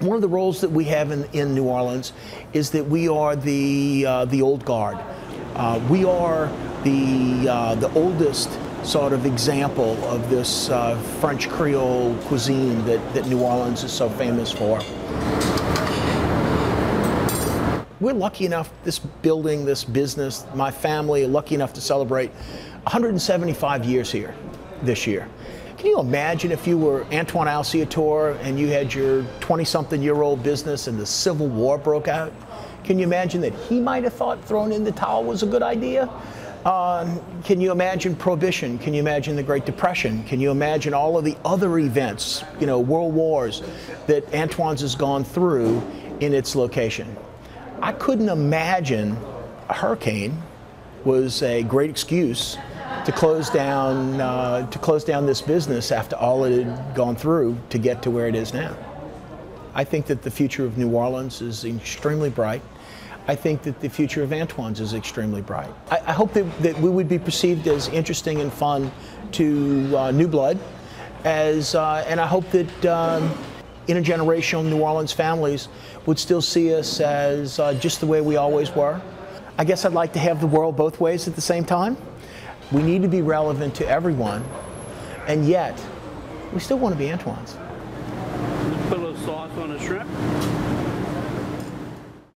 One of the roles that we have in New Orleans is that we are the old guard. We are the oldest sort of example of this French Creole cuisine that New Orleans is so famous for. We're lucky enough, this building, this business, my family, lucky enough to celebrate 175 years here this year. Can you imagine if you were Antoine and you had your 20-something-year-old business and the Civil War broke out? Can you imagine that he might have thought throwing in the towel was a good idea? Can you imagine Prohibition? Can you imagine the Great Depression? Can you imagine all of the other events, you know, world wars that Antoine's has gone through in its location? I couldn't imagine a hurricane was a great excuse to close down this business after all it had gone through to get to where it is now. I think that the future of New Orleans is extremely bright. I think that the future of Antoine's is extremely bright. I hope that we would be perceived as interesting and fun to new blood, and I hope that intergenerational New Orleans families would still see us as just the way we always were. I guess I'd like to have the world both ways at the same time. We need to be relevant to everyone, and yet we still want to be Antoine's. Put a little sauce on the shrimp.